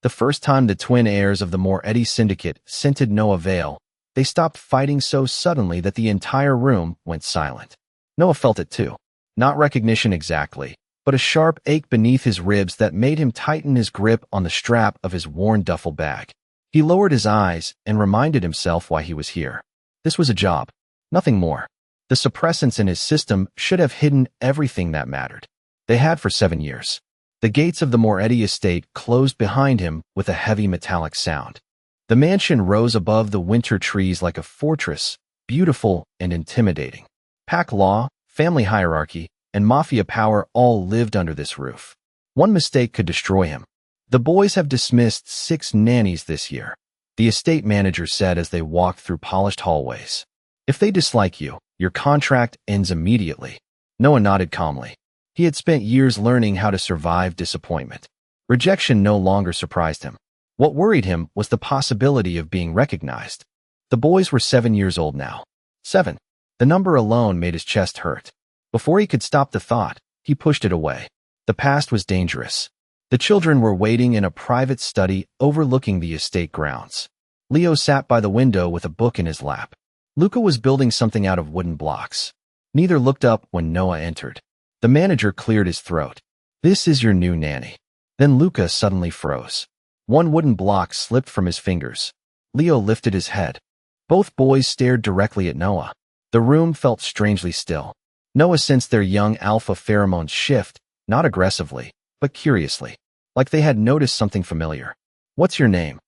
The first time the twin heirs of the Moretti syndicate scented Noah Vale, they stopped fighting so suddenly that the entire room went silent. Noah felt it too. Not recognition exactly, but a sharp ache beneath his ribs that made him tighten his grip on the strap of his worn duffel bag. He lowered his eyes and reminded himself why he was here. This was a job, nothing more. The suppressants in his system should have hidden everything that mattered. They had for 7 years. The gates of the Moretti estate closed behind him with a heavy metallic sound. The mansion rose above the winter trees like a fortress, beautiful and intimidating. Pack law, family hierarchy, and mafia power all lived under this roof. One mistake could destroy him. The boys have dismissed 6 nannies this year, the estate manager said as they walked through polished hallways. If they dislike you, your contract ends immediately. Noah nodded calmly. He had spent years learning how to survive disappointment. Rejection no longer surprised him. What worried him was the possibility of being recognized. The boys were 7 years old now. 7. The number alone made his chest hurt. Before he could stop the thought, he pushed it away. The past was dangerous. The children were waiting in a private study overlooking the estate grounds. Leo sat by the window with a book in his lap. Luca was building something out of wooden blocks. Neither looked up when Noah entered. The manager cleared his throat. "This is your new nanny." Then Luca suddenly froze. One wooden block slipped from his fingers. Leo lifted his head. Both boys stared directly at Noah. The room felt strangely still. Noah sensed their young alpha pheromones shift, not aggressively, but curiously, like they had noticed something familiar. "What's your name?"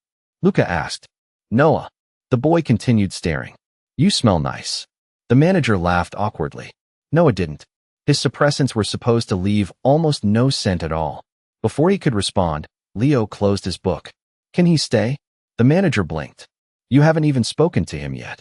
Luca asked. "Noah." The boy continued staring. "You smell nice." The manager laughed awkwardly. Noah didn't. His suppressants were supposed to leave almost no scent at all. Before he could respond, Leo closed his book. "Can he stay?" The manager blinked. "You haven't even spoken to him yet."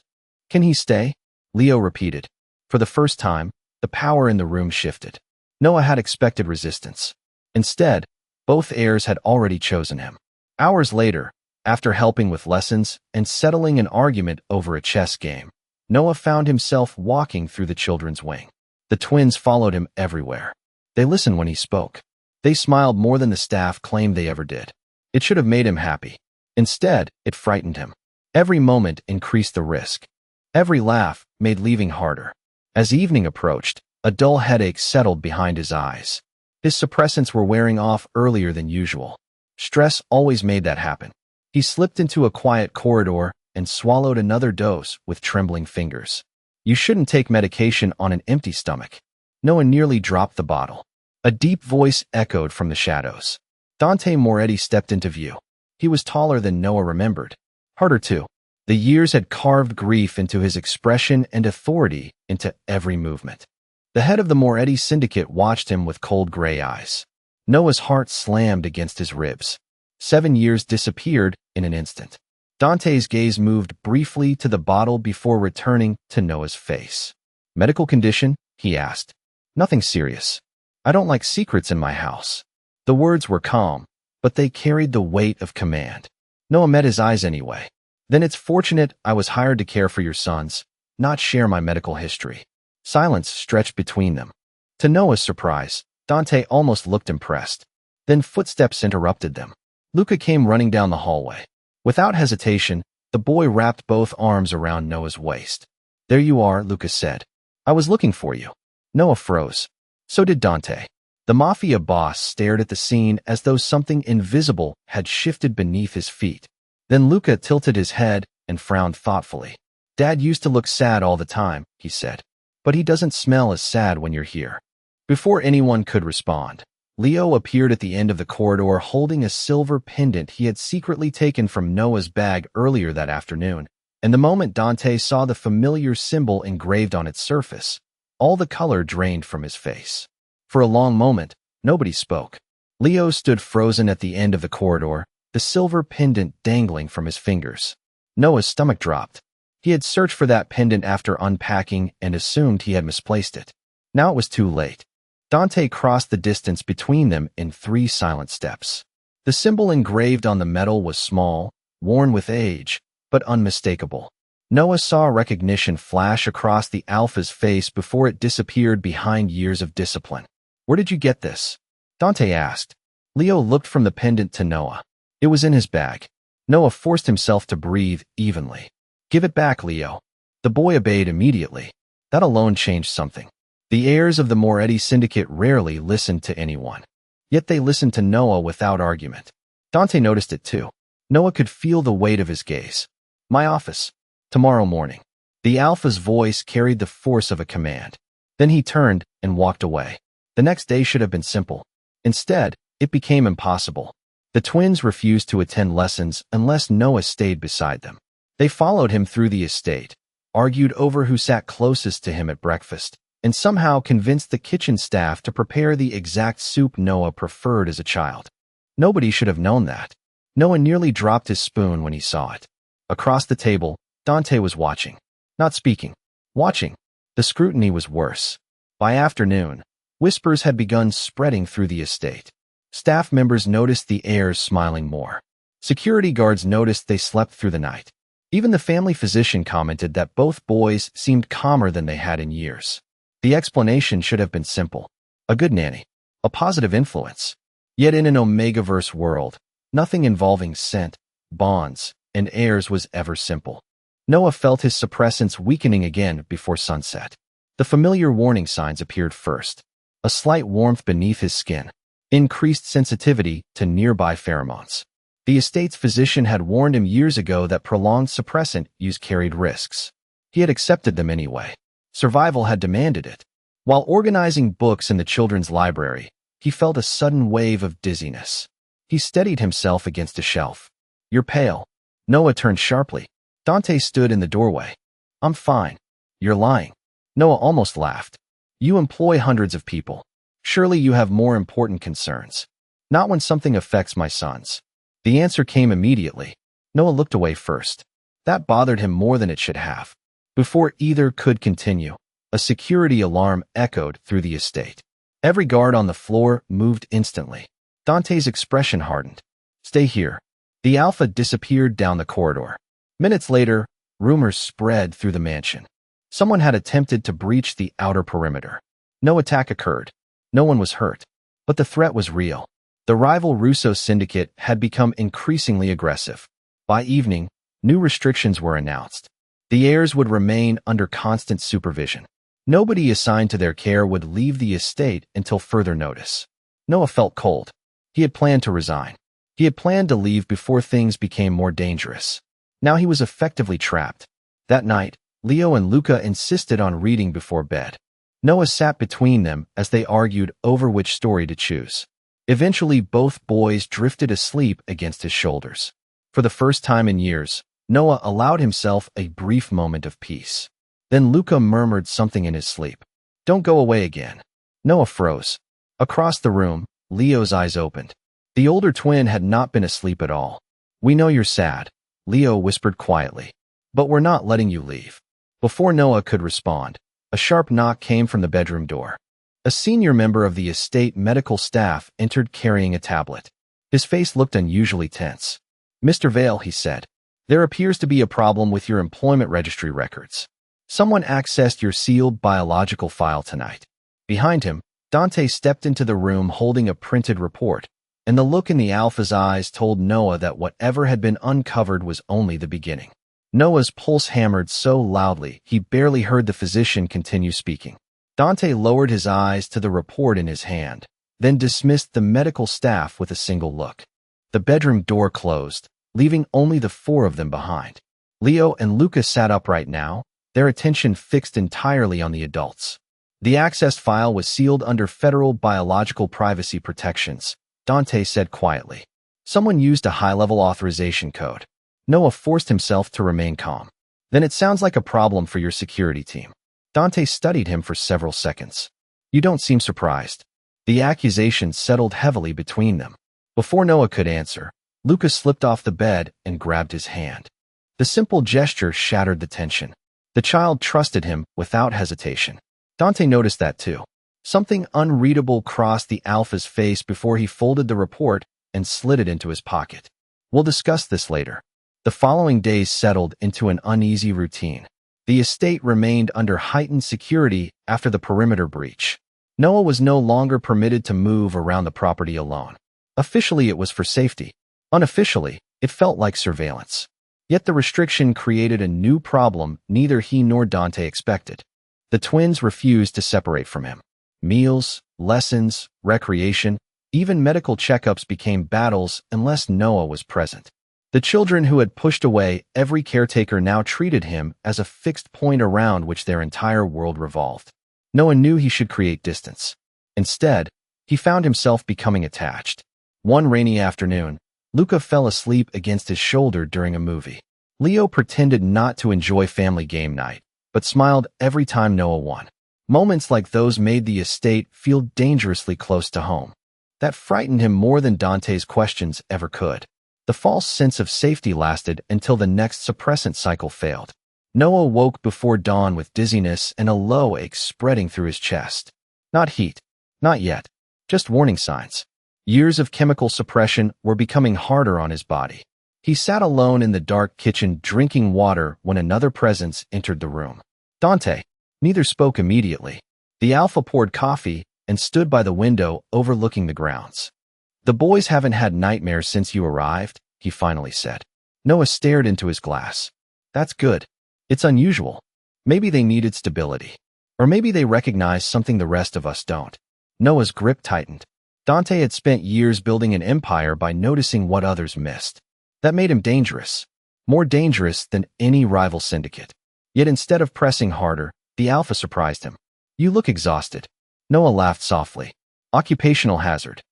"Can he stay?" Leo repeated. For the first time, the power in the room shifted. Noah had expected resistance. Instead, both heirs had already chosen him. Hours later, after helping with lessons and settling an argument over a chess game, Noah found himself walking through the children's wing. The twins followed him everywhere. They listened when he spoke. They smiled more than the staff claimed they ever did. It should have made him happy. Instead, it frightened him. Every moment increased the risk. Every laugh made leaving harder. As evening approached, a dull headache settled behind his eyes. His suppressants were wearing off earlier than usual. Stress always made that happen. He slipped into a quiet corridor and swallowed another dose with trembling fingers. You shouldn't take medication on an empty stomach. Noah nearly dropped the bottle. A deep voice echoed from the shadows. Dante Moretti stepped into view. He was taller than Noah remembered. Harder too. The years had carved grief into his expression and authority into every movement. The head of the Moretti syndicate watched him with cold gray eyes. Noah's heart slammed against his ribs. 7 years disappeared in an instant. Dante's gaze moved briefly to the bottle before returning to Noah's face. "Medical condition?" he asked. "Nothing serious. I don't like secrets in my house." The words were calm, but they carried the weight of command. Noah met his eyes anyway. "Then it's fortunate I was hired to care for your sons, not share my medical history." Silence stretched between them. To Noah's surprise, Dante almost looked impressed. Then footsteps interrupted them. Luca came running down the hallway. Without hesitation, the boy wrapped both arms around Noah's waist. "There you are," Luca said. "I was looking for you." Noah froze. So did Dante. The Mafia Boss stared at the scene as though something invisible had shifted beneath his feet. Then Luca tilted his head and frowned thoughtfully. "Dad used to look sad all the time," he said. "But he doesn't smell as sad when you're here." Before anyone could respond, Leo appeared at the end of the corridor holding a silver pendant he had secretly taken from Noah's bag earlier that afternoon, and the moment Dante saw the familiar symbol engraved on its surface, all the color drained from his face. For a long moment, nobody spoke. Leo stood frozen at the end of the corridor, the silver pendant dangling from his fingers. Noah's stomach dropped. He had searched for that pendant after unpacking and assumed he had misplaced it. Now it was too late. Dante crossed the distance between them in 3 silent steps. The symbol engraved on the metal was small, worn with age, but unmistakable. Noah saw recognition flash across the alpha's face before it disappeared behind years of discipline. "Where did you get this?" Dante asked. Leo looked from the pendant to Noah. It was in his bag. Noah forced himself to breathe evenly. Give it back, Leo. The boy obeyed immediately. That alone changed something. The heirs of the Moretti syndicate rarely listened to anyone. Yet they listened to Noah without argument. Dante noticed it too. Noah could feel the weight of his gaze. My office. Tomorrow morning. The Alpha's voice carried the force of a command. Then he turned and walked away. The next day should have been simple. Instead, it became impossible. The twins refused to attend lessons unless Noah stayed beside them. They followed him through the estate, argued over who sat closest to him at breakfast, and somehow convinced the kitchen staff to prepare the exact soup Noah preferred as a child. Nobody should have known that. Noah nearly dropped his spoon when he saw it. Across the table, Dante was watching. Not speaking. Watching. The scrutiny was worse. By afternoon, whispers had begun spreading through the estate. Staff members noticed the heirs smiling more. Security guards noticed they slept through the night. Even the family physician commented that both boys seemed calmer than they had in years. The explanation should have been simple. A good nanny. A positive influence. Yet in an Omegaverse world, nothing involving scent, bonds, and heirs was ever simple. Noah felt his suppressants weakening again before sunset. The familiar warning signs appeared first. A slight warmth beneath his skin. Increased sensitivity to nearby pheromones. The estate's physician had warned him years ago that prolonged suppressant use carried risks. He had accepted them anyway. Survival had demanded it. While organizing books in the children's library, he felt a sudden wave of dizziness. He steadied himself against a shelf. You're pale. Noah turned sharply. Dante stood in the doorway. I'm fine. You're lying. Noah almost laughed. You employ hundreds of people. Surely you have more important concerns. Not when something affects my sons. The answer came immediately. Noah looked away first. That bothered him more than it should have. Before either could continue, a security alarm echoed through the estate. Every guard on the floor moved instantly. Dante's expression hardened. Stay here. The Alpha disappeared down the corridor. Minutes later, rumors spread through the mansion. Someone had attempted to breach the outer perimeter. No attack occurred. No one was hurt. But the threat was real. The rival Russo syndicate had become increasingly aggressive. By evening, new restrictions were announced. The heirs would remain under constant supervision. Nobody assigned to their care would leave the estate until further notice. Noah felt cold. He had planned to resign. He had planned to leave before things became more dangerous. Now he was effectively trapped. That night, Leo and Luca insisted on reading before bed. Noah sat between them as they argued over which story to choose. Eventually, both boys drifted asleep against his shoulders. For the first time in years, Noah allowed himself a brief moment of peace. Then Luca murmured something in his sleep. Don't go away again. Noah froze. Across the room, Leo's eyes opened. The older twin had not been asleep at all. We know you're sad, Leo whispered quietly. But we're not letting you leave. Before Noah could respond, a sharp knock came from the bedroom door. A senior member of the estate medical staff entered carrying a tablet. His face looked unusually tense. Mr. Vale, he said, there appears to be a problem with your employment registry records. Someone accessed your sealed biological file tonight. Behind him, Dante stepped into the room holding a printed report, and the look in the Alpha's eyes told Noah that whatever had been uncovered was only the beginning. Noah's pulse hammered so loudly he barely heard the physician continue speaking. Dante lowered his eyes to the report in his hand, then dismissed the medical staff with a single look. The bedroom door closed, leaving only the four of them behind. Leo and Luca sat upright now, their attention fixed entirely on the adults. The accessed file was sealed under federal biological privacy protections, Dante said quietly. Someone used a high-level authorization code. Noah forced himself to remain calm. Then it sounds like a problem for your security team. Dante studied him for several seconds. You don't seem surprised. The accusation settled heavily between them. Before Noah could answer, Luca slipped off the bed and grabbed his hand. The simple gesture shattered the tension. The child trusted him without hesitation. Dante noticed that too. Something unreadable crossed the Alpha's face before he folded the report and slid it into his pocket. We'll discuss this later. The following days settled into an uneasy routine. The estate remained under heightened security after the perimeter breach. Noah was no longer permitted to move around the property alone. Officially, it was for safety. Unofficially, it felt like surveillance. Yet the restriction created a new problem neither he nor Dante expected. The twins refused to separate from him. Meals, lessons, recreation, even medical checkups became battles unless Noah was present. The children who had pushed away every caretaker now treated him as a fixed point around which their entire world revolved. Noah knew he should create distance. Instead, he found himself becoming attached. One rainy afternoon, Luca fell asleep against his shoulder during a movie. Leo pretended not to enjoy family game night, but smiled every time Noah won. Moments like those made the estate feel dangerously close to home. That frightened him more than Dante's questions ever could. The false sense of safety lasted until the next suppressant cycle failed. Noah woke before dawn with dizziness and a low ache spreading through his chest. Not heat. Not yet. Just warning signs. Years of chemical suppression were becoming harder on his body. He sat alone in the dark kitchen drinking water when another presence entered the room. Dante. Neither spoke immediately. The alpha poured coffee and stood by the window overlooking the grounds. "The boys haven't had nightmares since you arrived," he finally said. Noah stared into his glass. "That's good. It's unusual. Maybe they needed stability. Or maybe they recognized something the rest of us don't." Noah's grip tightened. Dante had spent years building an empire by noticing what others missed. That made him dangerous. More dangerous than any rival syndicate. Yet instead of pressing harder, the alpha surprised him. "You look exhausted." Noah laughed softly. "Occupational hazard.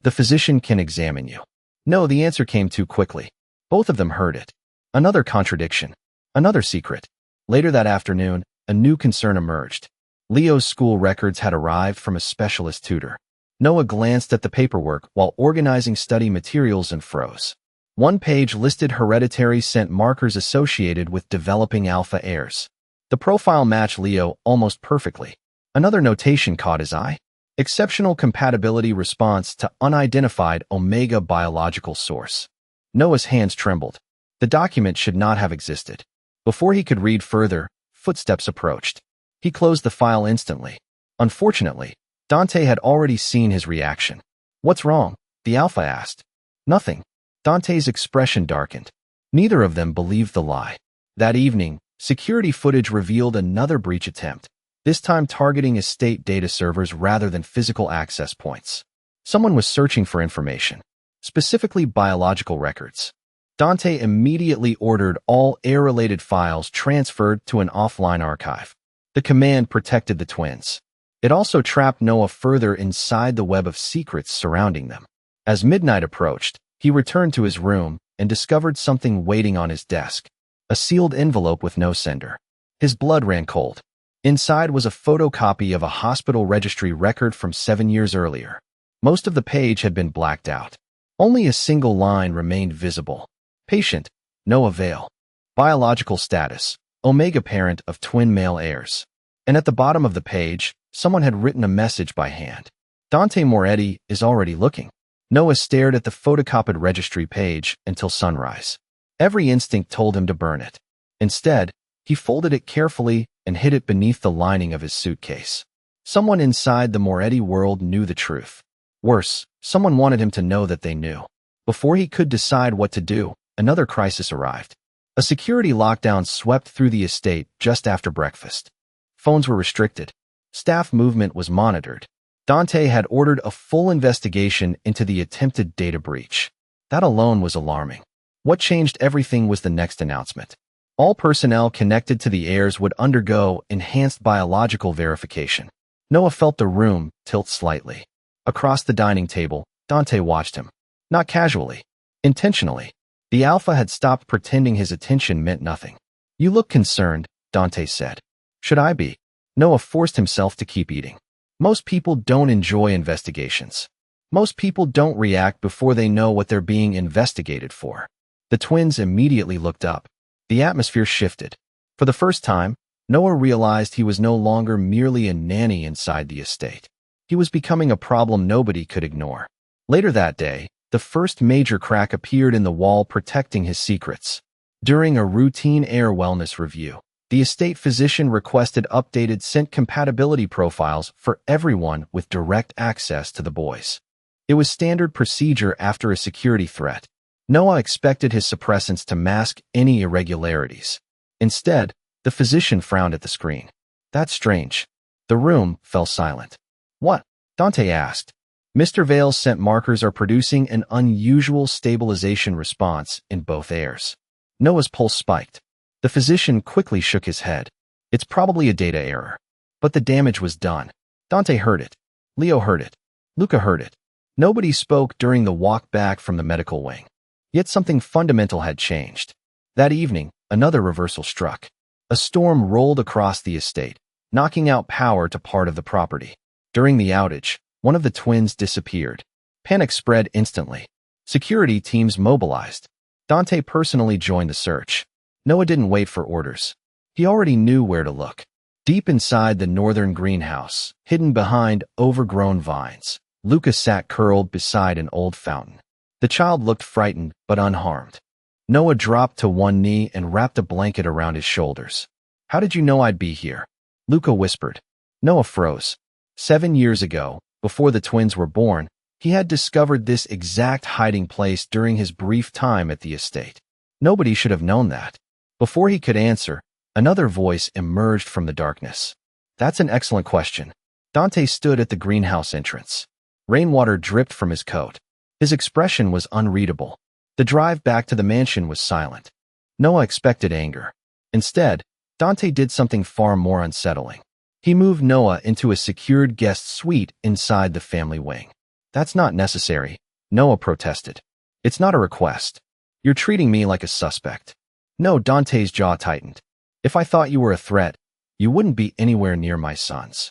The physician can examine you." No, the answer came too quickly. Both of them heard it. Another contradiction. Another secret. Later that afternoon, a new concern emerged. Leo's school records had arrived from a specialist tutor. Noah glanced at the paperwork while organizing study materials and froze. One page listed hereditary scent markers associated with developing alpha heirs. The profile matched Leo almost perfectly. Another notation caught his eye. Exceptional compatibility response to unidentified omega biological source. Noah's hands trembled. The document should not have existed. Before he could read further, footsteps approached. He closed the file instantly. Unfortunately, Dante had already seen his reaction. "What's wrong?" the alpha asked. "Nothing." Dante's expression darkened. Neither of them believed the lie. That evening, security footage revealed another breach attempt, this time targeting estate data servers rather than physical access points. Someone was searching for information, specifically biological records. Dante immediately ordered all heir-related files transferred to an offline archive. The command protected the twins. It also trapped Noah further inside the web of secrets surrounding them. As midnight approached, he returned to his room and discovered something waiting on his desk. A sealed envelope with no sender. His blood ran cold. Inside was a photocopy of a hospital registry record from 7 years earlier. Most of the page had been blacked out. Only a single line remained visible. Patient, no avail. Biological status, omega parent of twin male heirs. And at the bottom of the page, someone had written a message by hand. Dante Moretti is already looking. Noah stared at the photocopied registry page until sunrise. Every instinct told him to burn it. Instead, he folded it carefully and hid it beneath the lining of his suitcase. Someone inside the Moretti world knew the truth. Worse, someone wanted him to know that they knew. Before he could decide what to do, another crisis arrived. A security lockdown swept through the estate just after breakfast. Phones were restricted. Staff movement was monitored. Dante had ordered a full investigation into the attempted data breach. That alone was alarming. What changed everything was the next announcement. All personnel connected to the heirs would undergo enhanced biological verification. Noah felt the room tilt slightly. Across the dining table, Dante watched him. Not casually. Intentionally. The alpha had stopped pretending his attention meant nothing. "You look concerned," Dante said. "Should I be?" Noah forced himself to keep eating. Most people don't enjoy investigations. Most people don't react before they know what they're being investigated for. The twins immediately looked up. The atmosphere shifted. For the first time, Noah realized he was no longer merely a nanny inside the estate. He was becoming a problem nobody could ignore. Later that day, the first major crack appeared in the wall protecting his secrets. During a routine heir wellness review, the estate physician requested updated scent compatibility profiles for everyone with direct access to the boys. It was standard procedure after a security threat. Noah expected his suppressants to mask any irregularities. Instead, the physician frowned at the screen. That's strange. The room fell silent. What? Dante asked. Mr. Vale's scent markers are producing an unusual stabilization response in both heirs. Noah's pulse spiked. The physician quickly shook his head. It's probably a data error. But the damage was done. Dante heard it. Leo heard it. Luca heard it. Nobody spoke during the walk back from the medical wing. Yet something fundamental had changed. That evening, another reversal struck. A storm rolled across the estate, knocking out power to part of the property. During the outage, one of the twins disappeared. Panic spread instantly. Security teams mobilized. Dante personally joined the search. Noah didn't wait for orders. He already knew where to look. Deep inside the northern greenhouse, hidden behind overgrown vines, Luca sat curled beside an old fountain. The child looked frightened but unharmed. Noah dropped to one knee and wrapped a blanket around his shoulders. How did you know I'd be here? Luca whispered. Noah froze. 7 years ago, before the twins were born, he had discovered this exact hiding place during his brief time at the estate. Nobody should have known that. Before he could answer, another voice emerged from the darkness. That's an excellent question. Dante stood at the greenhouse entrance. Rainwater dripped from his coat. His expression was unreadable. The drive back to the mansion was silent. Noah expected anger. Instead, Dante did something far more unsettling. He moved Noah into a secured guest suite inside the family wing. That's not necessary, Noah protested. It's not a request. You're treating me like a suspect. No, Dante's jaw tightened. If I thought you were a threat, you wouldn't be anywhere near my sons.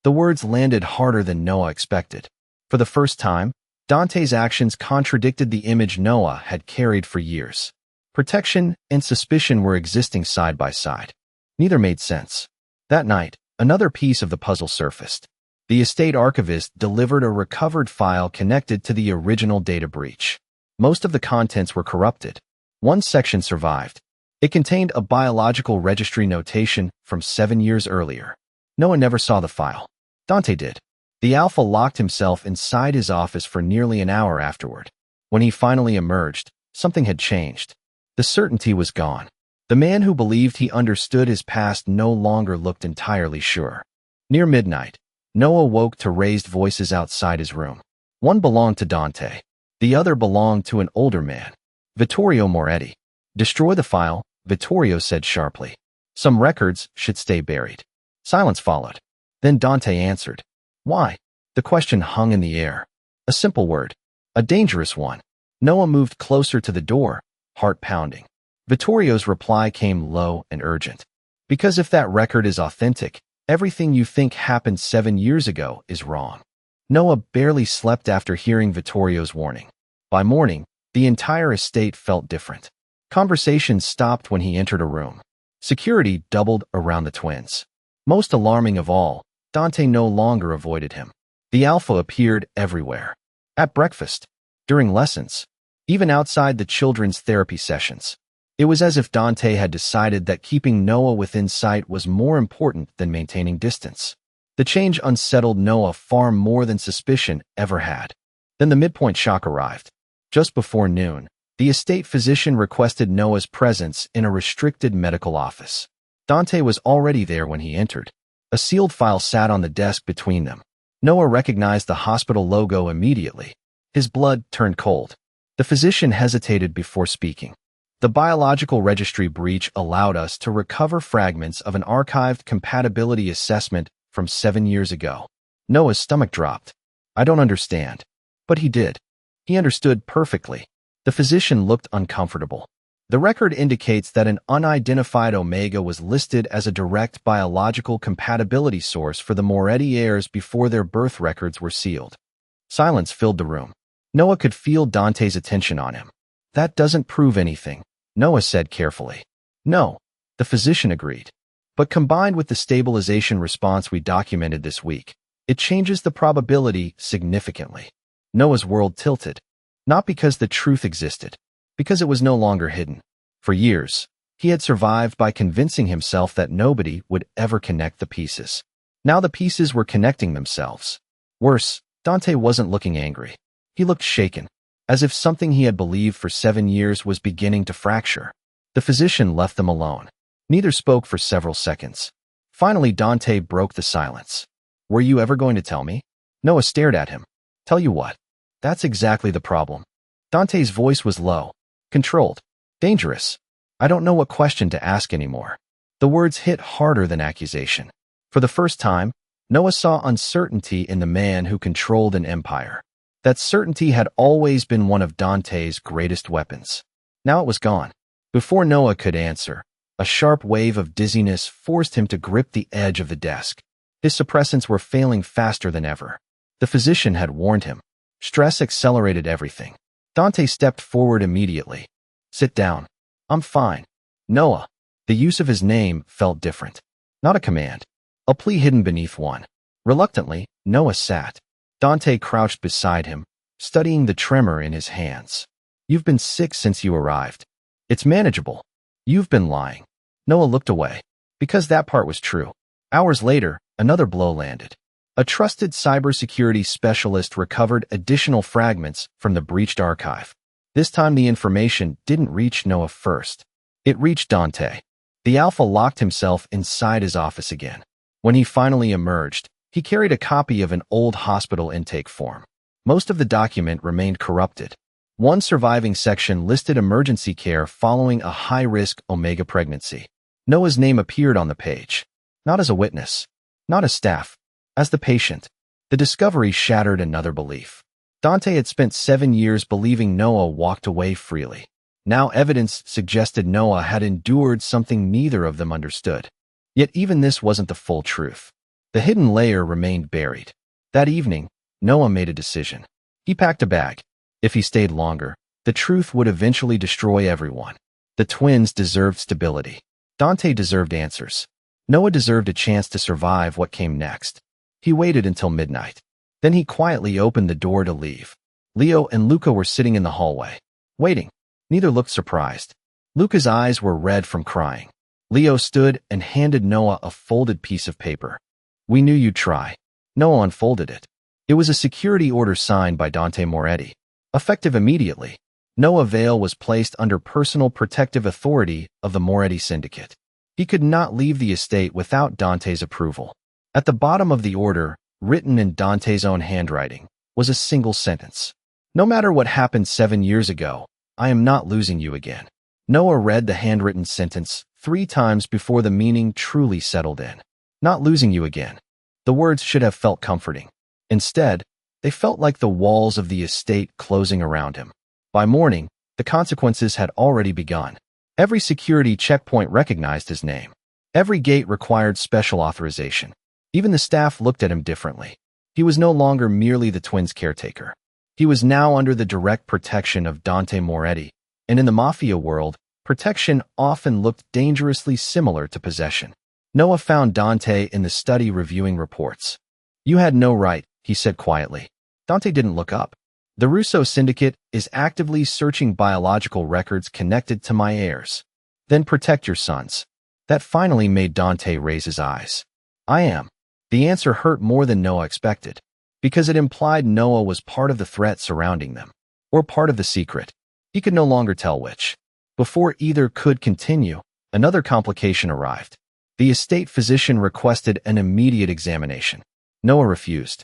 The words landed harder than Noah expected. For the first time, Dante's actions contradicted the image Noah had carried for years. Protection and suspicion were existing side by side. Neither made sense. That night, another piece of the puzzle surfaced. The estate archivist delivered a recovered file connected to the original data breach. Most of the contents were corrupted. One section survived. It contained a biological registry notation from 7 years earlier. Noah never saw the file. Dante did. The Alpha locked himself inside his office for nearly an hour afterward. When he finally emerged, something had changed. The certainty was gone. The man who believed he understood his past no longer looked entirely sure. Near midnight, Noah woke to raised voices outside his room. One belonged to Dante. The other belonged to an older man, Vittorio Moretti. Destroy the file, Vittorio said sharply. Some records should stay buried. Silence followed. Then Dante answered. Why? The question hung in the air. A simple word. A dangerous one. Noah moved closer to the door, heart pounding. Vittorio's reply came low and urgent. Because if that record is authentic, everything you think happened 7 years ago is wrong. Noah barely slept after hearing Vittorio's warning. By morning, the entire estate felt different. Conversations stopped when he entered a room. Security doubled around the twins. Most alarming of all, Dante no longer avoided him. The Alpha appeared everywhere. At breakfast, during lessons, even outside the children's therapy sessions. It was as if Dante had decided that keeping Noah within sight was more important than maintaining distance. The change unsettled Noah far more than suspicion ever had. Then the midpoint shock arrived. Just before noon, the estate physician requested Noah's presence in a restricted medical office. Dante was already there when he entered. A sealed file sat on the desk between them. Noah recognized the hospital logo immediately. His blood turned cold. The physician hesitated before speaking. The biological registry breach allowed us to recover fragments of an archived compatibility assessment from 7 years ago. Noah's stomach dropped. I don't understand. But he did. He understood perfectly. The physician looked uncomfortable. The record indicates that an unidentified omega was listed as a direct biological compatibility source for the Moretti heirs before their birth records were sealed. Silence filled the room. Noah could feel Dante's attention on him. That doesn't prove anything, Noah said carefully. No, the physician agreed. But combined with the stabilization response we documented this week, it changes the probability significantly. Noah's world tilted. Not because the truth existed, because it was no longer hidden. For years, he had survived by convincing himself that nobody would ever connect the pieces. Now the pieces were connecting themselves. Worse, Dante wasn't looking angry. He looked shaken. as if something he had believed for 7 years was beginning to fracture. The physician left them alone. Neither spoke for several seconds. Finally, Dante broke the silence. "Were you ever going to tell me?" Noah stared at him. "Tell you what?" "That's exactly the problem." Dante's voice was low, controlled, dangerous. "I don't know what question to ask anymore." The words hit harder than accusation. For the first time, Noah saw uncertainty in the man who controlled an empire. That certainty had always been one of Dante's greatest weapons. Now it was gone. Before Noah could answer, a sharp wave of dizziness forced him to grip the edge of the desk. His suppressants were failing faster than ever. The physician had warned him. Stress accelerated everything. Dante stepped forward immediately. "Sit down." "I'm fine." "Noah." The use of his name felt different. Not a command. A plea hidden beneath one. Reluctantly, Noah sat. Dante crouched beside him, studying the tremor in his hands. "You've been sick since you arrived. It's manageable." "You've been lying." Noah looked away. Because that part was true. Hours later, another blow landed. A trusted cybersecurity specialist recovered additional fragments from the breached archive. This time the information didn't reach Noah first. It reached Dante. The Alpha locked himself inside his office again. When he finally emerged, he carried a copy of an old hospital intake form. Most of the document remained corrupted. One surviving section listed emergency care following a high-risk Omega pregnancy. Noah's name appeared on the page. Not as a witness, not as staff, as the patient. The discovery shattered another belief. Dante had spent 7 years believing Noah walked away freely. Now evidence suggested Noah had endured something neither of them understood. Yet even this wasn't the full truth. The hidden layer remained buried. That evening, Noah made a decision. He packed a bag. If he stayed longer, the truth would eventually destroy everyone. The twins deserved stability. Dante deserved answers. Noah deserved a chance to survive what came next. He waited until midnight. Then he quietly opened the door to leave. Leo and Luca were sitting in the hallway, waiting. Neither looked surprised. Luca's eyes were red from crying. Leo stood and handed Noah a folded piece of paper. "We knew you'd try." Noah unfolded it. It was a security order signed by Dante Moretti. Effective immediately, Noah Vale was placed under personal protective authority of the Moretti syndicate. He could not leave the estate without Dante's approval. At the bottom of the order, written in Dante's own handwriting, was a single sentence. "No matter what happened 7 years ago, I am not losing you again." Noah read the handwritten sentence 3 times before the meaning truly settled in. Not losing you again. The words should have felt comforting. Instead, they felt like the walls of the estate closing around him. By morning, the consequences had already begun. Every security checkpoint recognized his name. Every gate required special authorization. Even the staff looked at him differently. He was no longer merely the twins' caretaker. He was now under the direct protection of Dante Moretti, and in the Mafia world, protection often looked dangerously similar to possession. Noah found Dante in the study reviewing reports. "You had no right," he said quietly. Dante didn't look up. "The Russo syndicate is actively searching biological records connected to my heirs. Then protect your sons." That finally made Dante raise his eyes. "I am." The answer hurt more than Noah expected, because it implied Noah was part of the threat surrounding them, or part of the secret. He could no longer tell which. Before either could continue, another complication arrived. The estate physician requested an immediate examination. Noah refused.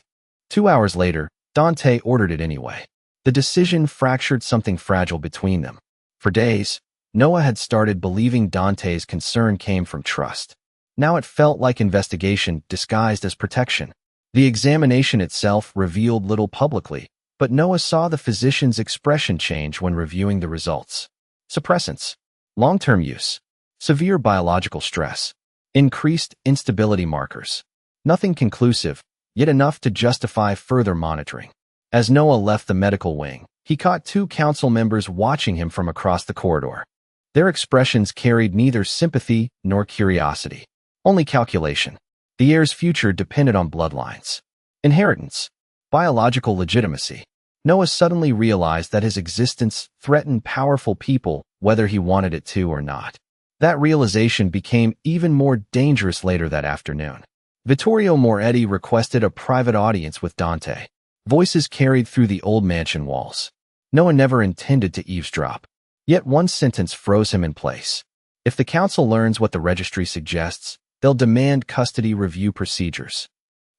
2 hours later, Dante ordered it anyway. The decision fractured something fragile between them. For days, Noah had started believing Dante's concern came from trust. Now it felt like investigation disguised as protection. The examination itself revealed little publicly, but Noah saw the physician's expression change when reviewing the results. Suppressants, long-term use, severe biological stress, increased instability markers. Nothing conclusive, yet enough to justify further monitoring. As Noah left the medical wing, he caught 2 council members watching him from across the corridor. Their expressions carried neither sympathy nor curiosity, only calculation. The heir's future depended on bloodlines, inheritance, biological legitimacy. Noah suddenly realized that his existence threatened powerful people, whether he wanted it to or not. That realization became even more dangerous later that afternoon. Vittorio Moretti requested a private audience with Dante. Voices carried through the old mansion walls. Noah never intended to eavesdrop. Yet one sentence froze him in place. If the council learns what the registry suggests, they'll demand custody review procedures.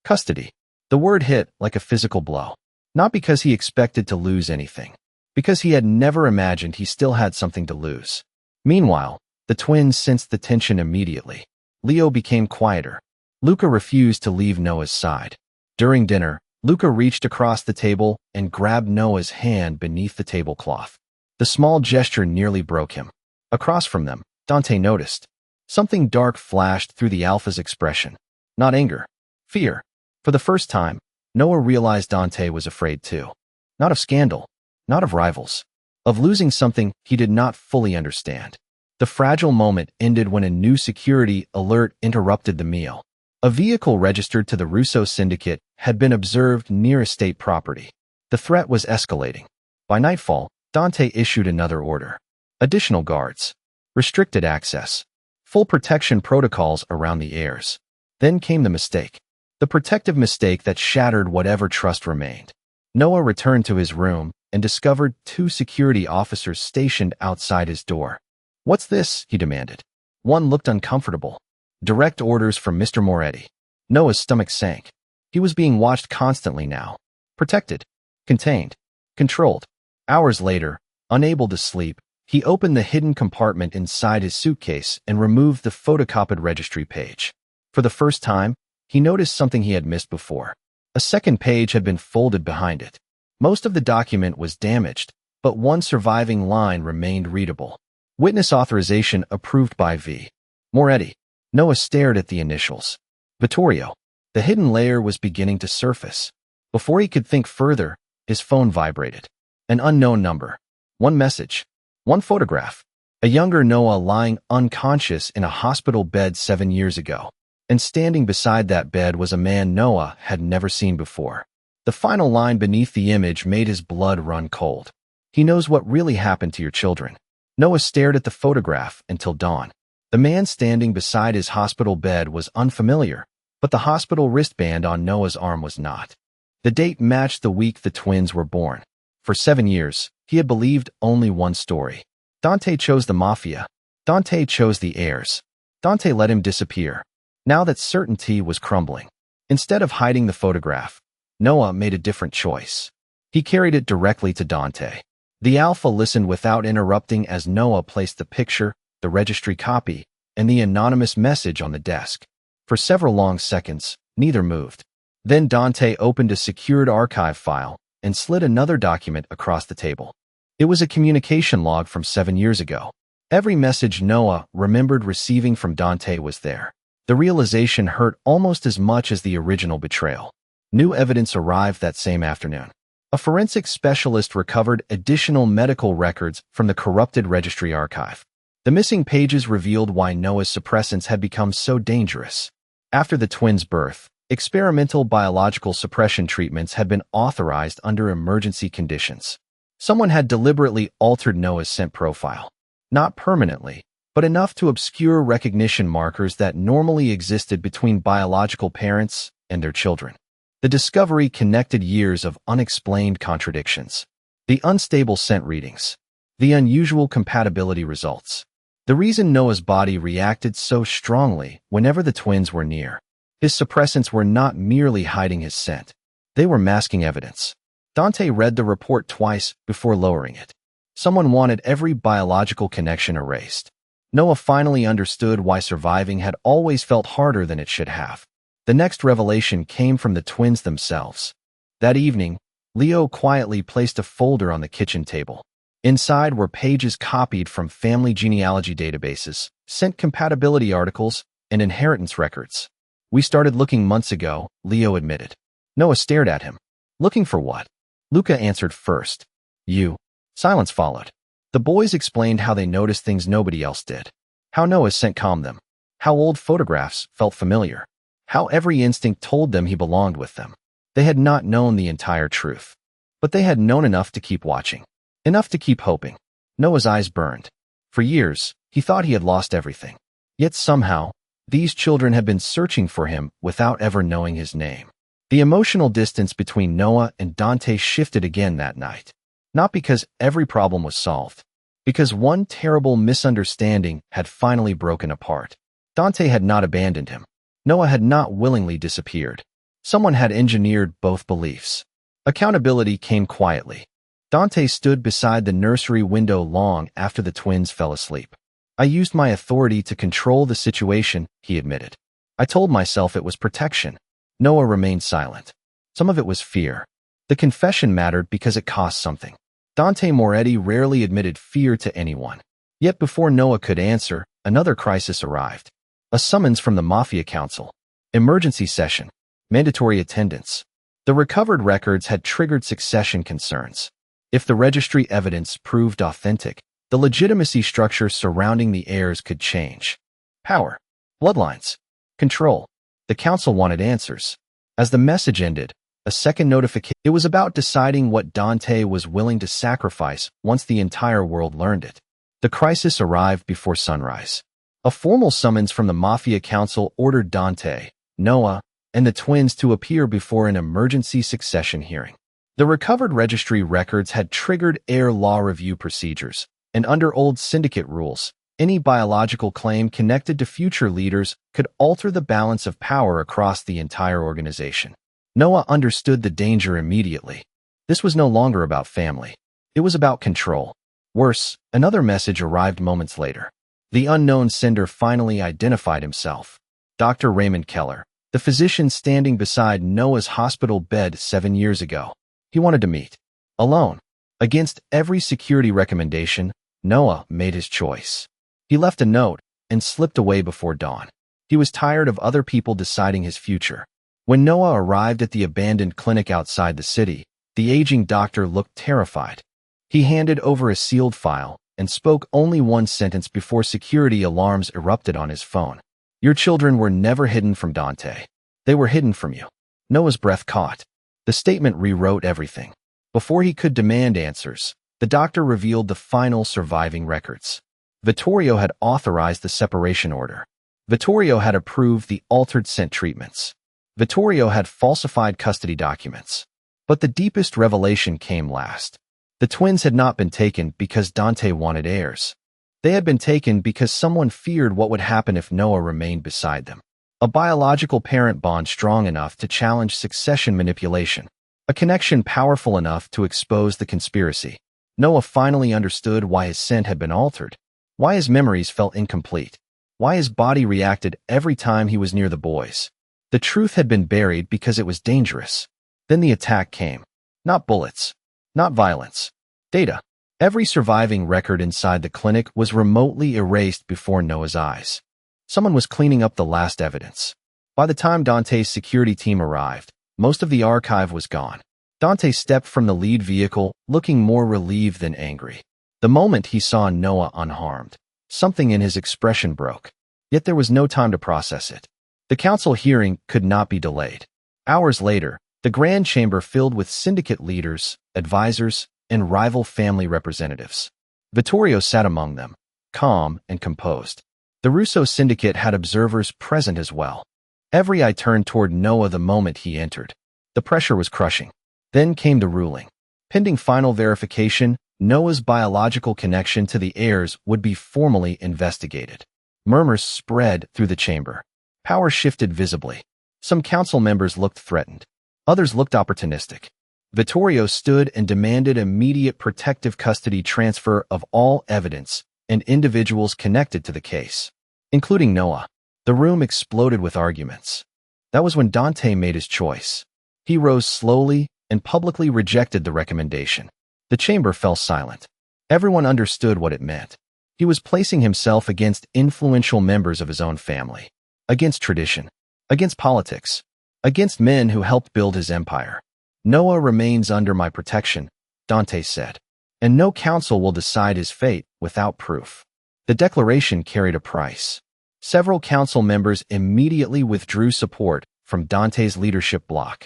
Custody. The word hit like a physical blow. Not because he expected to lose anything. Because he had never imagined he still had something to lose. Meanwhile, the twins sensed the tension immediately. Leo became quieter. Luca refused to leave Noah's side. During dinner, Luca reached across the table and grabbed Noah's hand beneath the tablecloth. The small gesture nearly broke him. Across from them, Dante noticed. Something dark flashed through the Alpha's expression. Not anger. Fear. For the first time, Noah realized Dante was afraid too. Not of scandal. Not of rivals. Of losing something he did not fully understand. The fragile moment ended when a new security alert interrupted the meal. A vehicle registered to the Russo syndicate had been observed near estate property. The threat was escalating. By nightfall, Dante issued another order. Additional guards. Restricted access. Full protection protocols around the heirs. Then came the mistake. The protective mistake that shattered whatever trust remained. Noah returned to his room and discovered 2 security officers stationed outside his door. "What's this?" he demanded. One looked uncomfortable. "Direct orders from Mr. Moretti." Noah's stomach sank. He was being watched constantly now. Protected. Contained. Controlled. Hours later, unable to sleep, he opened the hidden compartment inside his suitcase and removed the photocopied registry page. For the first time, he noticed something he had missed before. A second page had been folded behind it. Most of the document was damaged, but one surviving line remained readable. Witness authorization approved by V. Moretti. Noah stared at the initials. Vittorio. The hidden layer was beginning to surface. Before he could think further, his phone vibrated. An unknown number. One message. One photograph. A younger Noah lying unconscious in a hospital bed 7 years ago. And standing beside that bed was a man Noah had never seen before. The final line beneath the image made his blood run cold. "He knows what really happened to your children." Noah stared at the photograph until dawn. The man standing beside his hospital bed was unfamiliar, but the hospital wristband on Noah's arm was not. The date matched the week the twins were born. For 7 years, he had believed only one story. Dante chose the Mafia. Dante chose the heirs. Dante let him disappear. Now that certainty was crumbling. Instead of hiding the photograph, Noah made a different choice. He carried it directly to Dante. The Alpha listened without interrupting as Noah placed the picture, the registry copy, and the anonymous message on the desk. For several long seconds, neither moved. Then Dante opened a secured archive file and slid another document across the table. It was a communication log from 7 years ago. Every message Noah remembered receiving from Dante was there. The realization hurt almost as much as the original betrayal. New evidence arrived that same afternoon. A forensic specialist recovered additional medical records from the corrupted registry archive. The missing pages revealed why Noah's suppressants had become so dangerous. After the twins' birth, experimental biological suppression treatments had been authorized under emergency conditions. Someone had deliberately altered Noah's scent profile. Not permanently, but enough to obscure recognition markers that normally existed between biological parents and their children. The discovery connected years of unexplained contradictions. The unstable scent readings. The unusual compatibility results. The reason Noah's body reacted so strongly whenever the twins were near. His suppressants were not merely hiding his scent. They were masking evidence. Dante read the report twice before lowering it. Someone wanted every biological connection erased. Noah finally understood why surviving had always felt harder than it should have. The next revelation came from the twins themselves. That evening, Leo quietly placed a folder on the kitchen table. Inside were pages copied from family genealogy databases, scent compatibility articles, and inheritance records. "We started looking months ago," Leo admitted. Noah stared at him. "Looking for what?" Luca answered first. "You." Silence followed. The boys explained how they noticed things nobody else did. How Noah's scent calmed them. How old photographs felt familiar. How every instinct told them he belonged with them. They had not known the entire truth. But they had known enough to keep watching. Enough to keep hoping. Noah's eyes burned. For years, he thought he had lost everything. Yet somehow, these children had been searching for him without ever knowing his name. The emotional distance between Noah and Dante shifted again that night. Not because every problem was solved, because one terrible misunderstanding had finally broken apart. Dante had not abandoned him. Noah had not willingly disappeared. Someone had engineered both beliefs. Accountability came quietly. Dante stood beside the nursery window long after the twins fell asleep. I used my authority to control the situation, he admitted. I told myself it was protection. Noah remained silent. Some of it was fear. The confession mattered because it cost something. Dante Moretti rarely admitted fear to anyone. Yet before Noah could answer, another crisis arrived. A summons from the Mafia Council. Emergency session. Mandatory attendance. The recovered records had triggered succession concerns. If the registry evidence proved authentic, the legitimacy structure surrounding the heirs could change. Power. Bloodlines. Control. The council wanted answers. As the message ended, a second notification. It was about deciding what Dante was willing to sacrifice once the entire world learned it. The crisis arrived before sunrise. A formal summons from the Mafia Council ordered Dante, Noah, and the twins to appear before an emergency succession hearing. The recovered registry records had triggered heir law review procedures, and under old syndicate rules, any biological claim connected to future leaders could alter the balance of power across the entire organization. Noah understood the danger immediately. This was no longer about family. It was about control. Worse, another message arrived moments later. The unknown sender finally identified himself. Dr. Raymond Keller, the physician standing beside Noah's hospital bed 7 years ago. He wanted to meet. Alone. Against every security recommendation, Noah made his choice. He left a note and slipped away before dawn. He was tired of other people deciding his future. When Noah arrived at the abandoned clinic outside the city, the aging doctor looked terrified. He handed over a sealed file and spoke only one sentence before security alarms erupted on his phone. Your children were never hidden from Dante. They were hidden from you. Noah's breath caught. The statement rewrote everything. Before he could demand answers, the doctor revealed the final surviving records. Vittorio had authorized the separation order. Vittorio had approved the altered scent treatments. Vittorio had falsified custody documents. But the deepest revelation came last. The twins had not been taken because Dante wanted heirs. They had been taken because someone feared what would happen if Noah remained beside them. A biological parent bond strong enough to challenge succession manipulation. A connection powerful enough to expose the conspiracy. Noah finally understood why his scent had been altered. Why his memories felt incomplete. Why his body reacted every time he was near the boys. The truth had been buried because it was dangerous. Then the attack came. Not bullets. Not violence. Data. Every surviving record inside the clinic was remotely erased before Noah's eyes. Someone was cleaning up the last evidence. By the time Dante's security team arrived, most of the archive was gone. Dante stepped from the lead vehicle, looking more relieved than angry. The moment he saw Noah unharmed, something in his expression broke. Yet there was no time to process it. The council hearing could not be delayed. Hours later, the grand chamber filled with syndicate leaders, advisors, and rival family representatives. Vittorio sat among them, calm and composed. The Russo syndicate had observers present as well. Every eye turned toward Noah the moment he entered. The pressure was crushing. Then came the ruling. Pending final verification, Noah's biological connection to the heirs would be formally investigated. Murmurs spread through the chamber. Power shifted visibly. Some council members looked threatened. Others looked opportunistic. Vittorio stood and demanded immediate protective custody transfer of all evidence and individuals connected to the case, including Noah. The room exploded with arguments. That was when Dante made his choice. He rose slowly and publicly rejected the recommendation. The chamber fell silent. Everyone understood what it meant. He was placing himself against influential members of his own family, against tradition, against politics, against men who helped build his empire. Noah remains under my protection, Dante said, and no council will decide his fate without proof. The declaration carried a price. Several council members immediately withdrew support from Dante's leadership bloc.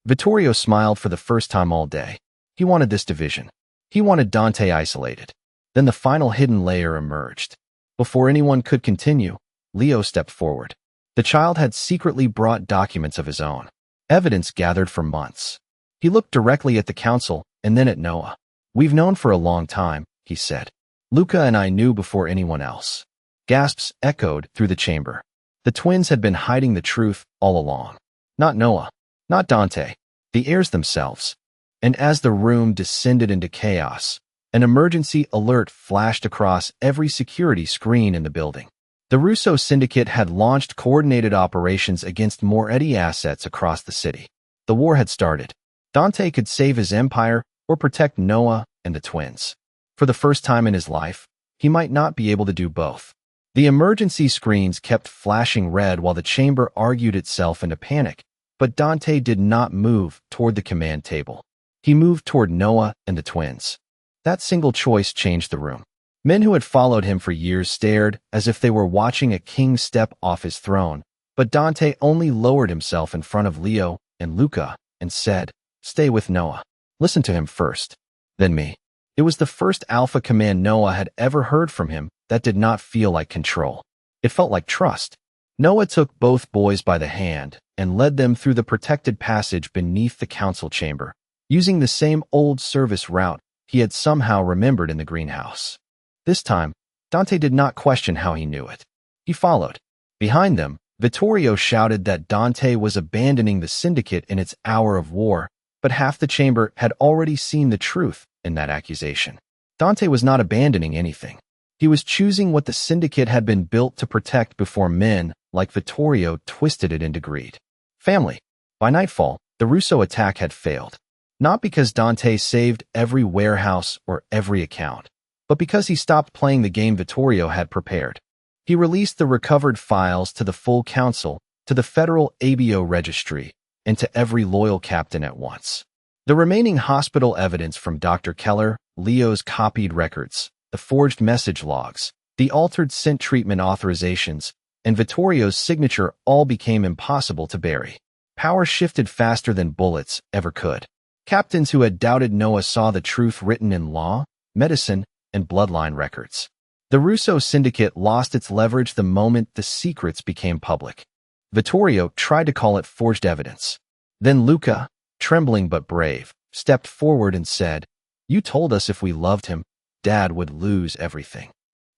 Vittorio smiled for the first time all day. He wanted this division. He wanted Dante isolated. Then the final hidden layer emerged. Before anyone could continue, Leo stepped forward. The child had secretly brought documents of his own, evidence gathered for months. He looked directly at the council and then at Noah. "We've known for a long time," he said. "Luca and I knew before anyone else." Gasps echoed through the chamber. The twins had been hiding the truth all along. Not Noah, not Dante, the heirs themselves. And as the room descended into chaos, an emergency alert flashed across every security screen in the building. The Russo syndicate had launched coordinated operations against Moretti assets across the city. The war had started. Dante could save his empire or protect Noah and the twins. For the first time in his life, he might not be able to do both. The emergency screens kept flashing red while the chamber argued itself into panic, but Dante did not move toward the command table. He moved toward Noah and the twins. That single choice changed the room. Men who had followed him for years stared as if they were watching a king step off his throne, but Dante only lowered himself in front of Leo and Luca and said, "Stay with Noah. Listen to him first, then me." It was the first alpha command Noah had ever heard from him that did not feel like control. It felt like trust. Noah took both boys by the hand and led them through the protected passage beneath the council chamber, using the same old service route he had somehow remembered in the greenhouse. This time, Dante did not question how he knew it. He followed. Behind them, Vittorio shouted that Dante was abandoning the syndicate in its hour of war, but half the chamber had already seen the truth in that accusation. Dante was not abandoning anything. He was choosing what the syndicate had been built to protect before men like Vittorio twisted it into greed. Family. By nightfall, the Russo attack had failed. Not because Dante saved every warehouse or every account, but because he stopped playing the game Vittorio had prepared. He released the recovered files to the full council, to the federal ABO registry, and to every loyal captain at once. The remaining hospital evidence from Dr. Keller, Leo's copied records, the forged message logs, the altered scent treatment authorizations, and Vittorio's signature all became impossible to bury. Power shifted faster than bullets ever could. Captains who had doubted Noah saw the truth written in law, medicine, and bloodline records. The Russo syndicate lost its leverage the moment the secrets became public. Vittorio tried to call it forged evidence. Then Luca, trembling but brave, stepped forward and said, "You told us if we loved him, Dad would lose everything."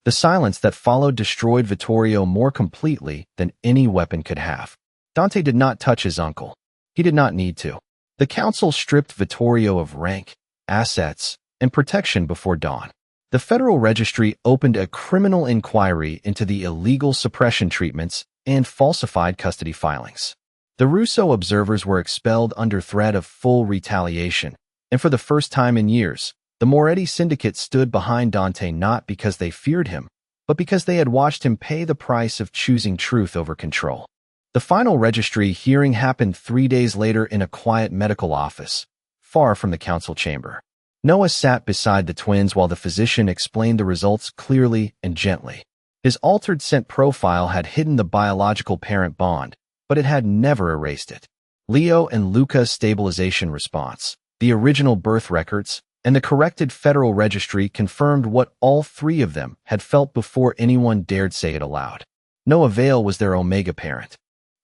The silence that followed destroyed Vittorio more completely than any weapon could have. Dante did not touch his uncle. He did not need to. The council stripped Vittorio of rank, assets, and protection before dawn. The Federal Registry opened a criminal inquiry into the illegal suppression treatments and falsified custody filings. The Russo observers were expelled under threat of full retaliation, and for the first time in years, the Moretti syndicate stood behind Dante not because they feared him, but because they had watched him pay the price of choosing truth over control. The final registry hearing happened 3 days later in a quiet medical office, far from the council chamber. Noah sat beside the twins while the physician explained the results clearly and gently. His altered scent profile had hidden the biological parent bond, but it had never erased it. Leo and Luca's stabilization response, the original birth records, and the corrected Federal Registry confirmed what all three of them had felt before anyone dared say it aloud. Noah Vale was their Omega parent.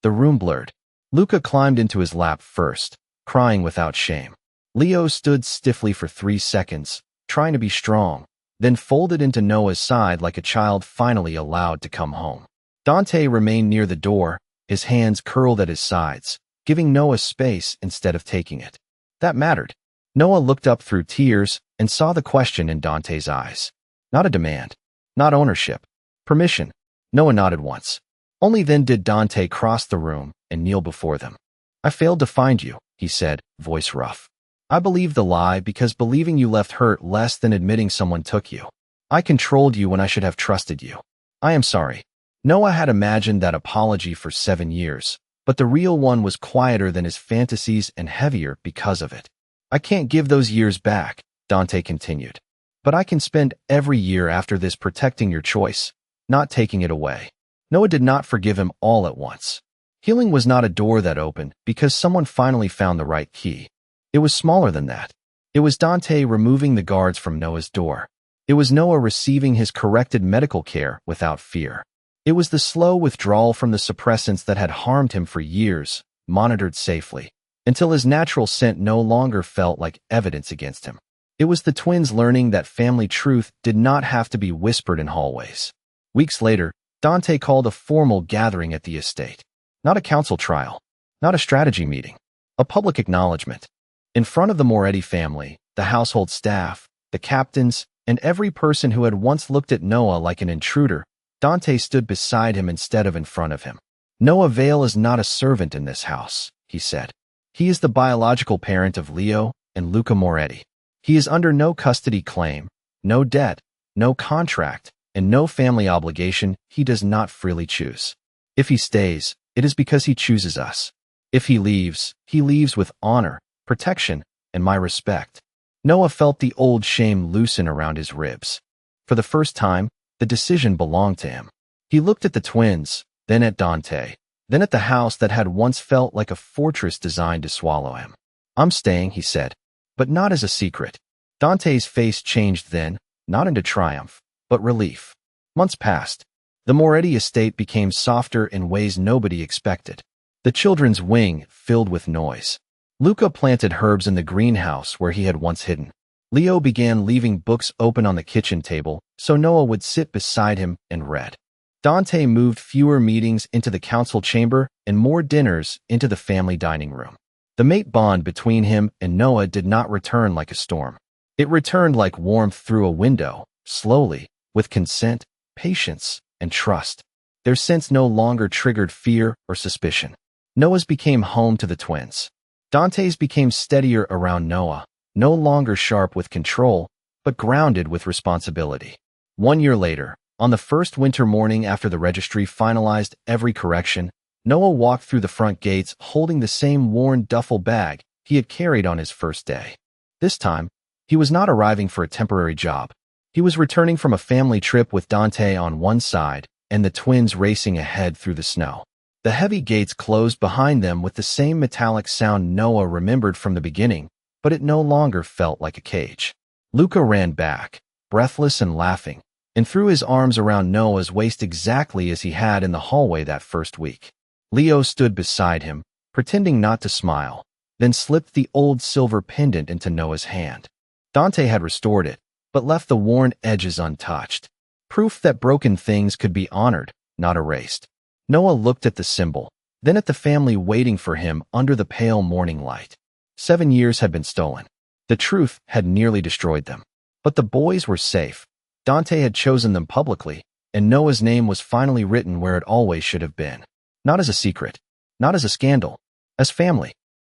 The room blurred. Luca climbed into his lap first, crying without shame. Leo stood stiffly for 3 seconds, trying to be strong, then folded into Noah's side like a child finally allowed to come home. Dante remained near the door, his hands curled at his sides, giving Noah space instead of taking it. That mattered. Noah looked up through tears and saw the question in Dante's eyes. Not a demand. Not ownership. Permission. Noah nodded once. Only then did Dante cross the room and kneel before them. "I failed to find you," he said, voice rough. "I believed the lie because believing you left hurt less than admitting someone took you. I controlled you when I should have trusted you. I am sorry." Noah had imagined that apology for 7 years, but the real one was quieter than his fantasies and heavier because of it. "I can't give those years back," Dante continued, "but I can spend every year after this protecting your choice, not taking it away." Noah did not forgive him all at once. Healing was not a door that opened because someone finally found the right key. It was smaller than that. It was Dante removing the guards from Noah's door. It was Noah receiving his corrected medical care without fear. It was the slow withdrawal from the suppressants that had harmed him for years, monitored safely, until his natural scent no longer felt like evidence against him. It was the twins learning that family truth did not have to be whispered in hallways. Weeks later, Dante called a formal gathering at the estate. Not a council trial, not a strategy meeting, a public acknowledgement. In front of the Moretti family, the household staff, the captains, and every person who had once looked at Noah like an intruder, Dante stood beside him instead of in front of him. Noah Vale is not a servant in this house, he said. He is the biological parent of Leo and Luca Moretti. He is under no custody claim, no debt, no contract, and no family obligation he does not freely choose. If he stays, it is because he chooses us. If he leaves with honor, protection, and my respect. Noah felt the old shame loosen around his ribs. For the first time, the decision belonged to him. He looked at the twins, then at Dante, then at the house that had once felt like a fortress designed to swallow him. I'm staying, he said, but not as a secret. Dante's face changed then, not into triumph, but relief. Months passed. The Moretti estate became softer in ways nobody expected. The children's wing filled with noise. Luca planted herbs in the greenhouse where he had once hidden. Leo began leaving books open on the kitchen table so Noah would sit beside him and read. Dante moved fewer meetings into the council chamber and more dinners into the family dining room. The mate bond between him and Noah did not return like a storm. It returned like warmth through a window, slowly, with consent, patience, and trust. Their sense no longer triggered fear or suspicion. Noah's became home to the twins. Dante's became steadier around Noah, no longer sharp with control, but grounded with responsibility. 1 year later, on the first winter morning after the registry finalized every correction, Noah walked through the front gates holding the same worn duffel bag he had carried on his first day. This time, he was not arriving for a temporary job. He was returning from a family trip with Dante on one side and the twins racing ahead through the snow. The heavy gates closed behind them with the same metallic sound Noah remembered from the beginning, but it no longer felt like a cage. Luca ran back, breathless and laughing, and threw his arms around Noah's waist exactly as he had in the hallway that first week. Leo stood beside him, pretending not to smile, then slipped the old silver pendant into Noah's hand. Dante had restored it, but left the worn edges untouched. Proof that broken things could be honored, not erased. Noah looked at the symbol, then at the family waiting for him under the pale morning light. 7 years had been stolen. The truth had nearly destroyed them. But the boys were safe. Dante had chosen them publicly, and Noah's name was finally written where it always should have been. Not as a secret, not as a scandal, as family.